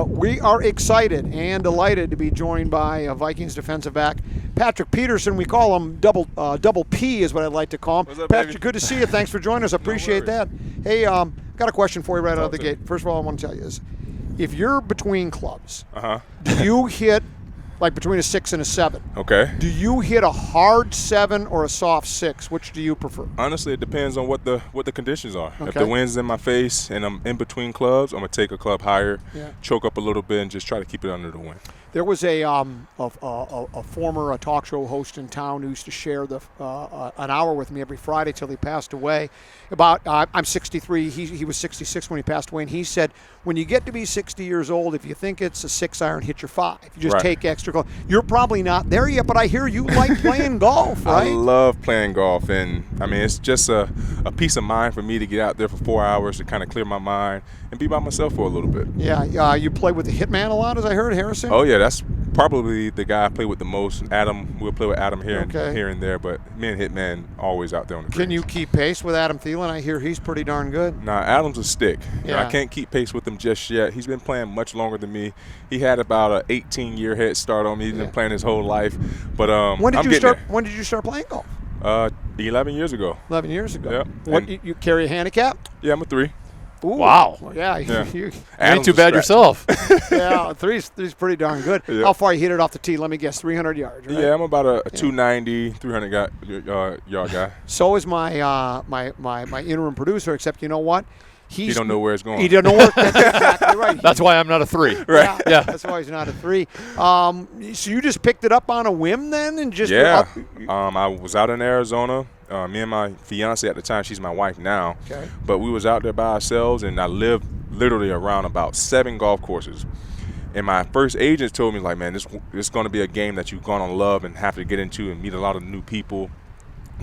We are excited and delighted to be joined by Vikings defensive back Patrick Peterson. We call him Double P is what I'd like to call him. What's up, Patrick, baby? good to see you. Thanks for joining us. Appreciate that. Hey, got a question for you right out of the gate. First of all, I want to tell you is, if you're between clubs, do you hit like between a 6 and a 7? Okay. Do you hit a hard 7 or a soft 6? Which do you prefer? Honestly, it depends on what the conditions are. Okay. If the wind's in my face and I'm in between clubs, I'm gonna take a club higher, choke up a little bit, and just try to keep it under the wind. There was a former talk show host in town who used to share an hour with me every Friday till he passed away. I'm 63. He was 66 when he passed away, and he said, when you get to be 60 years old, if you think it's a 6 iron, hit your 5. You just take extra golf. You're probably not there yet, but I hear you like playing golf, right? I love playing golf, and I mean it's just a peace of mind for me to get out there for 4 hours to kind of clear my mind and be by myself for a little bit. Yeah, you play with the Hitman a lot, as I heard, Harrison? Oh yeah, that's probably the guy I play with the most. Adam, we'll play with Adam here and there, but me and Hitman always out there on the greens. Can you keep pace with Adam Thielen? I hear he's pretty darn good. Nah, Adam's a stick. Yeah. I can't keep pace with him just yet. He's been playing much longer than me. He had about an 18-year head start on me. He's been playing his whole life. But when did you start playing golf? 11 years ago. 11 years ago. Yep. What, you carry a handicap? Yeah, I'm a 3. Ooh. Wow. Yeah. You ain't too bad yourself. Yeah, three's pretty darn good. Yeah. How far you hit it off the tee? Let me guess, 300 yards, right? Yeah, I'm about a 290, 300 yard guy. So is my my interim producer, except you know what? He don't know where it's going. He don't know where. That's exactly right. That's why I'm not a 3. Right. Yeah. That's why he's not a 3. So you just picked it up on a whim then, and just I was out in Arizona. Me and my fiance at the time, she's my wife now. Okay. But we was out there by ourselves, and I lived literally around about 7 golf courses. And my first agent told me, like, man, this is going to be a game that you're going to love and have to get into and meet a lot of new people,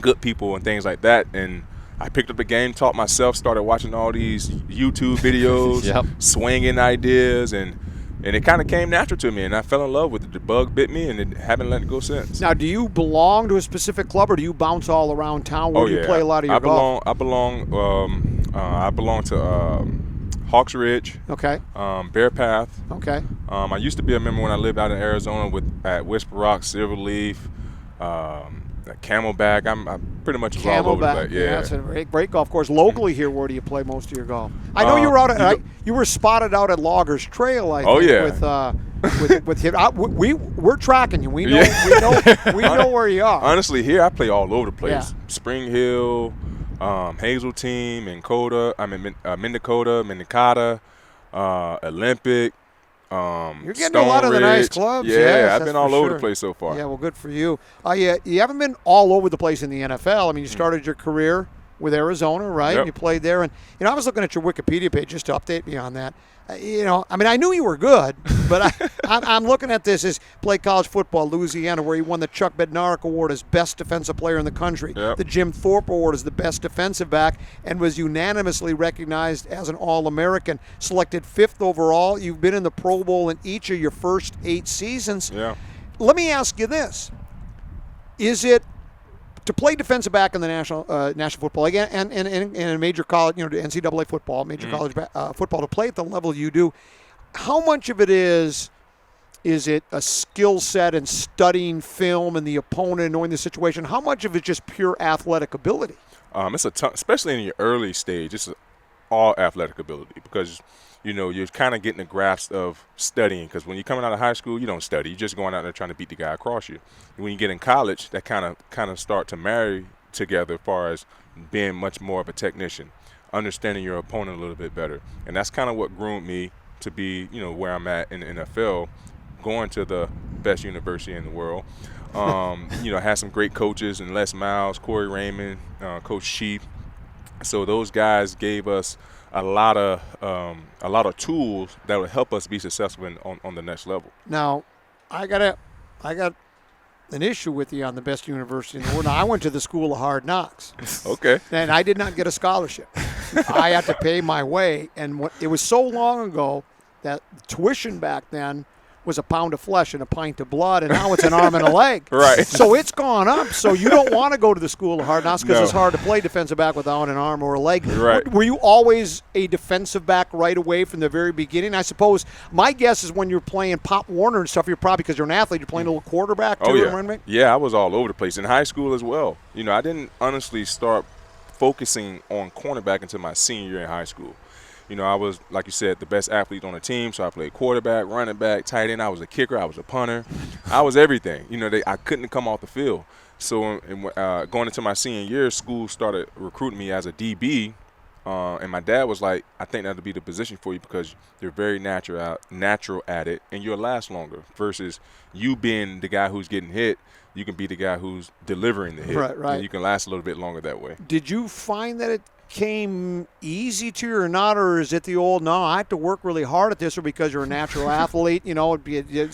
good people, and things like that. And I picked up the game, taught myself, started watching all these YouTube videos, swinging ideas, and it kind of came natural to me, and I fell in love with it. The bug bit me, and it haven't let it go since. Now, do you belong to a specific club, or do you bounce all around town? Where do you play a lot of your golf? I belong to Hawks Ridge. Okay. Bear Path. Okay. I used to be a member when I lived out in Arizona at Whisper Rock, Silverleaf, Camelback. I'm pretty much all over the place. Yeah, that's a great golf course. Locally here, where do you play most of your golf? I know you were out. You were spotted out at Loggers Trail. I think, with him. We're tracking you. We know where you are. Honestly, here I play all over the place. Yeah. Spring Hill, Hazeltine, Mendocota, Olympic. You're getting Stone a lot of the nice Ridge. clubs. Yeah, yes, I've been all over the place so far. Yeah, well, good for you. You haven't been all over the place in the NFL. I mean, you started your career with Arizona, right? Yep. You played there, and I was looking at your Wikipedia page just to update me on that. I knew you were good, but I'm looking at this as played college football, Louisiana, where he won the Chuck Bednarik Award as best defensive player in the country, the Jim Thorpe Award as the best defensive back, and was unanimously recognized as an All-American. Selected 5th overall. You've been in the Pro Bowl in each of your first 8 seasons. Yeah. Let me ask you this: is it to play defensive back in the national football again, and in a major college, NCAA football, major college football, to play at the level you do? How much of it is it a skill set and studying film and the opponent and knowing the situation? How much of it is just pure athletic ability? It's a ton, especially in your early stage. It's all athletic ability because you're kind of getting the grasp of studying, because when you're coming out of high school, you don't study. You're just going out there trying to beat the guy across you. And when you get in college, that kind of start to marry together as far as being much more of a technician, understanding your opponent a little bit better. And that's kind of what groomed me to be, where I'm at in the NFL, going to the best university in the world. Had some great coaches in Les Miles, Corey Raymond, Coach Sheep. So those guys gave us a lot of tools that would help us be successful on the next level. Now, I got an issue with you on the best university in the world. Now, I went to the School of Hard Knocks. Okay. And I did not get a scholarship. I had to pay my way, and it was so long ago that tuition back then was a pound of flesh and a pint of blood, and now it's an arm and a leg. Right. So it's gone up. So you don't want to go to the school of hard knocks because No. it's hard to play defensive back without an arm or a leg. Right. Were you always a defensive back right away from the very beginning? I suppose my guess is when you're playing Pop Warner and stuff, you're probably, because you're an athlete, you're playing a little quarterback too. Oh, yeah. Remember me? Yeah, I was all over the place in high school as well. I didn't honestly start focusing on cornerback until my senior year in high school. I was, like you said, the best athlete on the team, so I played quarterback, running back, tight end. I was a kicker. I was a punter. I was everything. I couldn't come off the field. So going into my senior year, school started recruiting me as a DB, and my dad was like, I think that would be the position for you because you're very natural at it, and you'll last longer versus you being the guy who's getting hit. You can be the guy who's delivering the hit, Right. and you can last a little bit longer that way. Did you find that it came easy to you or not, or is it the old, no, I have to work really hard at this, or because you're a natural athlete,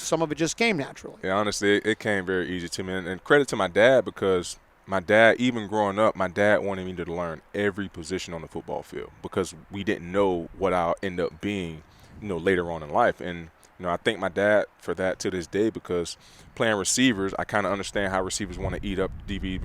some of it just came naturally? Yeah, honestly, it came very easy to me. And credit to my dad because my dad, even growing up, my dad wanted me to learn every position on the football field because we didn't know what I'll end up being, later on in life. And, I thank my dad for that to this day because playing receivers, I kind of understand how receivers want to eat up DB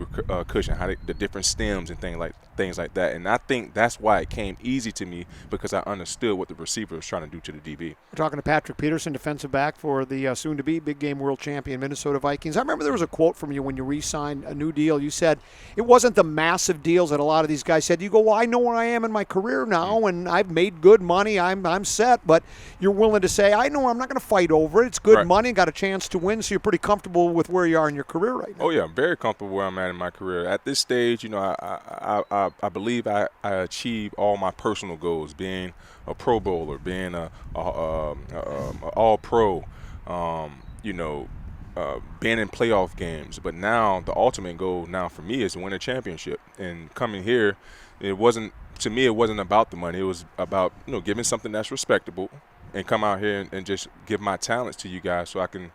cushion, the different stems and things like that. And I think that's why it came easy to me because I understood what the receiver was trying to do to the DB. We're talking to Patrick Peterson, defensive back for the soon-to-be big game world champion Minnesota Vikings. I remember there was a quote from you when you re-signed a new deal. You said it wasn't the massive deals that a lot of these guys said. You go, well, I know where I am in my career now, and I've made good money. I'm set. But you're willing to say, I know I'm not going to fight over it. It's good Right. money, got a chance to win, so you're pretty comfortable with where you are in your career right now. Oh yeah, I'm very comfortable where I'm at in my career. At this stage, I believe I achieved all my personal goals, being a Pro Bowler, being a All Pro, being in playoff games. But now the ultimate goal now for me is to win a championship. And coming here, it wasn't about the money. It was about giving something that's respectable and come out here and just give my talents to you guys so I can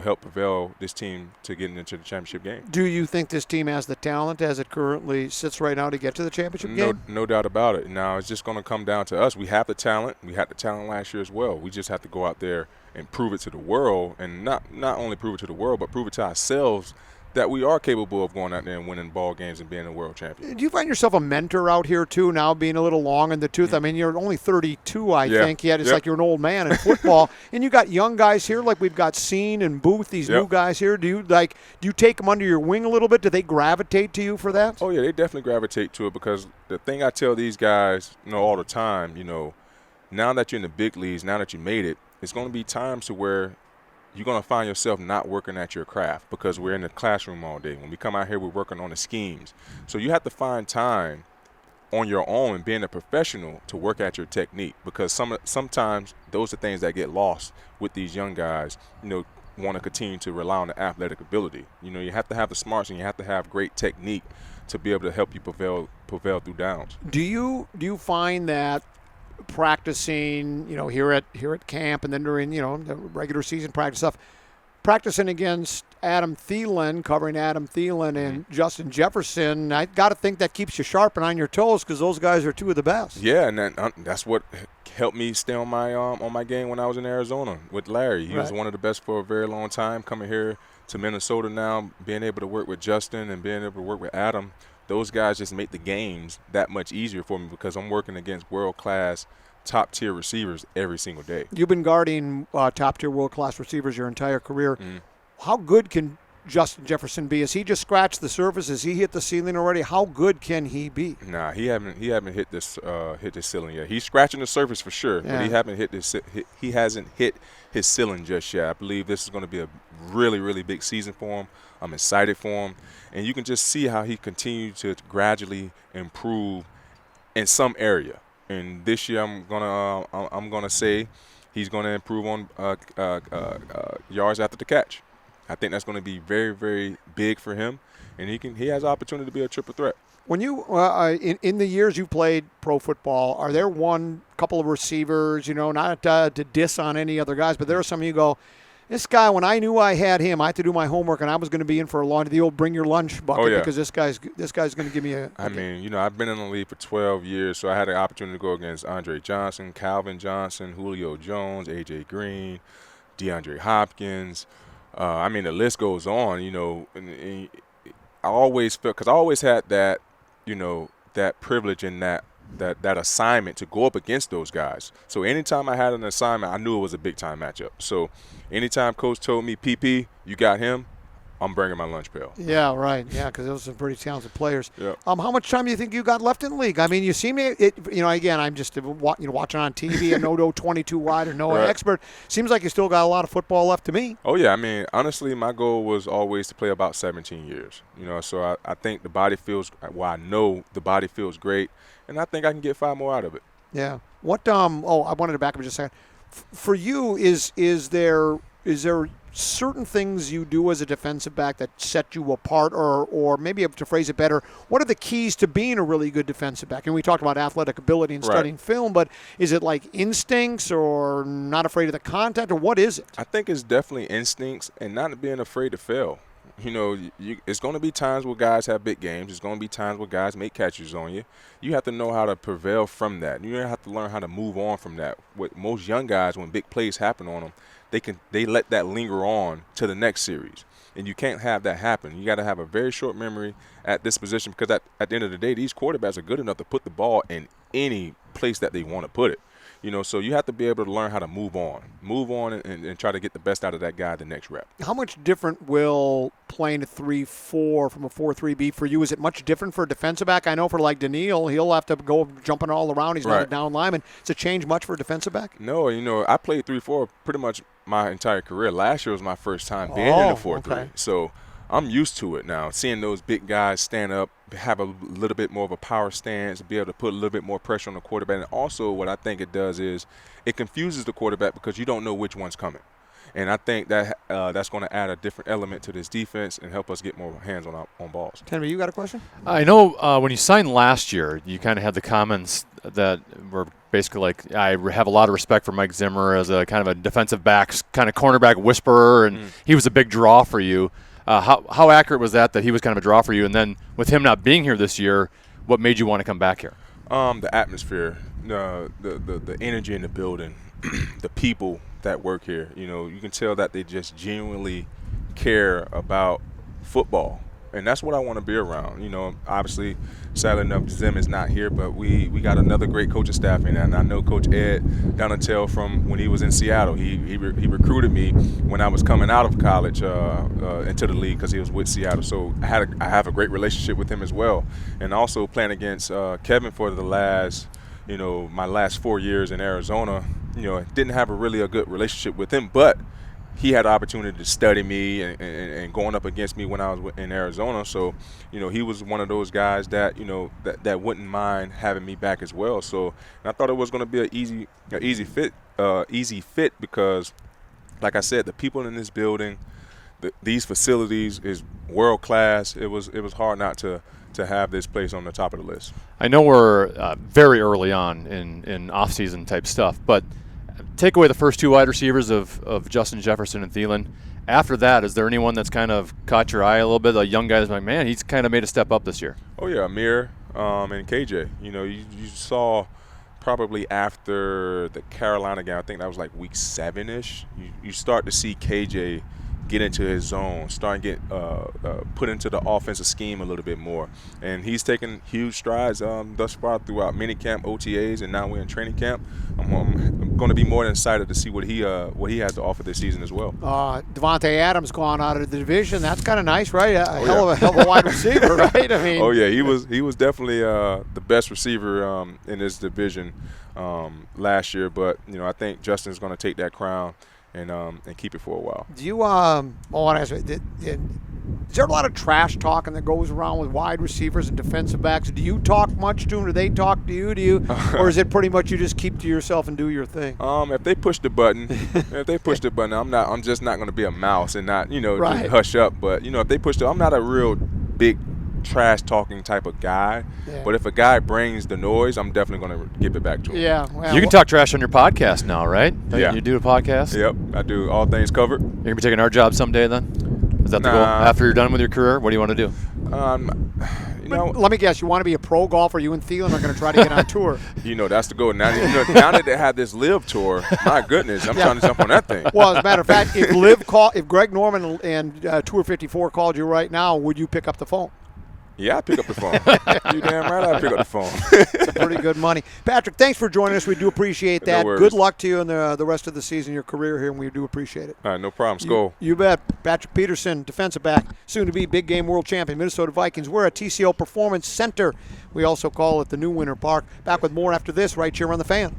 help propel this team to getting into the championship game. Do you think this team has the talent as it currently sits right now to get to the championship game? No doubt about it. Now it's just going to come down to us. We have the talent. We had the talent last year as well. We just have to go out there and prove it to the world, and not only prove it to the world, but prove it to ourselves that we are capable of going out there and winning ball games and being a world champion. Do you find yourself a mentor out here, too, now being a little long in the tooth? I mean, you're only 32, I think, yet it's like you're an old man in football. And you got young guys here, like we've got Scene and Booth, these new guys here. Do you take them under your wing a little bit? Do they gravitate to you for that? Oh, yeah, they definitely gravitate to it because the thing I tell these guys, all the time, now that you're in the big leagues, now that you made it, it's going to be times to where you're going to find yourself not working at your craft because we're in the classroom all day. When we come out here, we're working on the schemes. So you have to find time on your own and being a professional to work at your technique because sometimes those are things that get lost with these young guys, want to continue to rely on the athletic ability. You have to have the smarts and you have to have great technique to be able to help you prevail through downs. Do you find that practicing, here at camp and then during, the regular season practice stuff, practicing against Adam Thielen, covering Adam Thielen and Justin Jefferson, I got to think that keeps you sharp and on your toes because those guys are two of the best. Yeah, and that's what helped me stay on my game when I was in Arizona with Larry. He was one of the best for a very long time. Coming here to Minnesota now, being able to work with Justin and being able to work with Adam, those guys just make the games that much easier for me because I'm working against world-class, top-tier receivers every single day. You've been guarding top-tier world-class receivers your entire career. How good can Justin Jefferson be? Has he just scratched the surface? Has he hit the ceiling already? How good can he be? Nah, he haven't hit this ceiling yet. He's scratching the surface for sure, but he hasn't hit his ceiling just yet. I believe this is going to be a really, really big season for him. I'm excited for him, and you can just see how he continues to gradually improve in some area. And this year, I'm gonna say he's gonna improve on yards after the catch. I think that's going to be very, very big for him, and he has the opportunity to be a triple threat. When you in the years you played pro football, are there couple of receivers, not to diss on any other guys, but there are some you go, this guy, when I knew I had him, I had to do my homework, and I was going to be in for a long, the old bring your lunch bucket because this guy's going to give me I mean, I've been in the league for 12 years, so I had the opportunity to go against Andre Johnson, Calvin Johnson, Julio Jones, A.J. Green, DeAndre Hopkins. I mean, the list goes on. And I always felt, because I always had that, that privilege and that assignment to go up against those guys. So anytime I had an assignment, I knew it was a big time matchup. So anytime coach told me, PP, you got him, I'm bringing my lunch pail. Yeah, right. Yeah, because those are some pretty talented players. Yep. How much time do you think you got left in the league? I mean, you see me. Again, I'm just watching on TV. I'm no 22 wide or no Right. expert. Seems like you still got a lot of football left to me. Oh, yeah. I mean, honestly, my goal was always to play about 17 years. So I think the body feels – well, I know the body feels great, and I think I can get 5 more out of it. Yeah. What? I wanted to back up just a second. For you, is there certain things you do as a defensive back that set you apart, or maybe to phrase it better, what are the keys to being a really good defensive back? And we talked about athletic ability and studying film, but is it like instincts or not afraid of the contact, or what is it? I think it's definitely instincts and not being afraid to fail. It's going to be times where guys have big games. It's going to be times where guys make catches on you. You have to know how to prevail from that. You have to learn how to move on from that. With most young guys, when big plays happen on them, they let that linger on to the next series. And you can't have that happen. You got to have a very short memory at this position, because at the end of the day, these quarterbacks are good enough to put the ball in any place that they want to put it. So you have to be able to learn how to move on and try to get the best out of that guy the next rep. How much different will playing a 3-4 from a 4-3 be for you? Is it much different for a defensive back? I know for like Daniil, he'll have to go jumping all around. He's not a down lineman. Does it change much for a defensive back? No, I played 3-4 pretty much my entire career. Last year was my first time being in a 4-3. Okay. So I'm used to it now, seeing those big guys stand up, have a little bit more of a power stance, be able to put a little bit more pressure on the quarterback. And also what I think it does is it confuses the quarterback, because you don't know which one's coming. And I think that that's going to add a different element to this defense and help us get more hands on balls. Henry, you got a question? I know when you signed last year, you kind of had the comments that were basically like, I have a lot of respect for Mike Zimmer as a kind of a defensive backs, kind of cornerback whisperer, and he was a big draw for you. How accurate was that he was kind of a draw for you? And then with him not being here this year, what made you want to come back here? The atmosphere, the energy in the building, the people that work here. You can tell that they just genuinely care about football. And that's what I want to be around. Obviously, sadly enough, Zim is not here, but we got another great coaching staff in there. And I know Coach Ed Donatel from when he was in Seattle. He recruited me when I was coming out of college into the league, because he was with Seattle. So I have a great relationship with him as well. And also playing against Kevin for the last, my last 4 years in Arizona, didn't have a good relationship with him, but he had the opportunity to study me and going up against me when I was in Arizona. So, he was one of those guys that, that wouldn't mind having me back as well. So I thought it was going to be an easy fit because, like I said, the people in this building, these facilities is world class. It was hard not to have this place on the top of the list. I know we're very early on in off-season type stuff, but take away the first 2 wide receivers of Justin Jefferson and Thielen. After that, is there anyone that's kind of caught your eye a little bit? A young guy that's like, man, he's kind of made a step up this year. Oh, yeah, Amir and KJ. You saw probably after the Carolina game, I think that was like week 7-ish, you start to see KJ get into his zone, start to get put into the offensive scheme a little bit more. And he's taken huge strides thus far throughout minicamp, OTAs, and now we're in training camp. I'm going to be more than excited to see what he has to offer this season as well. Devontae Adams gone out of the division. That's kind of nice, right? Hell of a wide receiver, right? I mean, oh yeah, he was definitely the best receiver in this division last year. But I think Justin's going to take that crown and keep it for a while. Do you I want to ask you, is there a lot of trash talking that goes around with wide receivers and defensive backs? Do you talk much to them? Do they talk to you? Or is it pretty much you just keep to yourself and do your thing? If they push the button, I'm just not going to be a mouse and not right. just hush up. But if they push I'm not a real big trash talking type of guy. Yeah. But if a guy brings the noise, I'm definitely going to give it back to him. Yeah, well, you can talk trash on your podcast now, right? Yeah, you do a podcast. Yep, I do. All things covered. You're gonna be taking our job someday, then? Is that the goal? After you're done with your career, what do you want to do? Let me guess, you want to be a pro golfer. You and Thielen are going to try to get on tour. That's the goal. Now, now that they have this Live Tour, my goodness, I'm trying to jump on that thing. Well, as a matter of fact, if Greg Norman and Tour 54 called you right now, would you pick up the phone? Yeah, I pick up the phone. You damn right I pick up the phone. It's pretty good money. Patrick, thanks for joining us. We do appreciate that. No Good luck to you in the rest of the season, your career here, and we do appreciate it. All right, no problem. Let's go. You bet. Patrick Peterson, defensive back, soon to be big game world champion, Minnesota Vikings. We're at TCO Performance Center. We also call it the New Winter Park. Back with more after this right here on The Fan.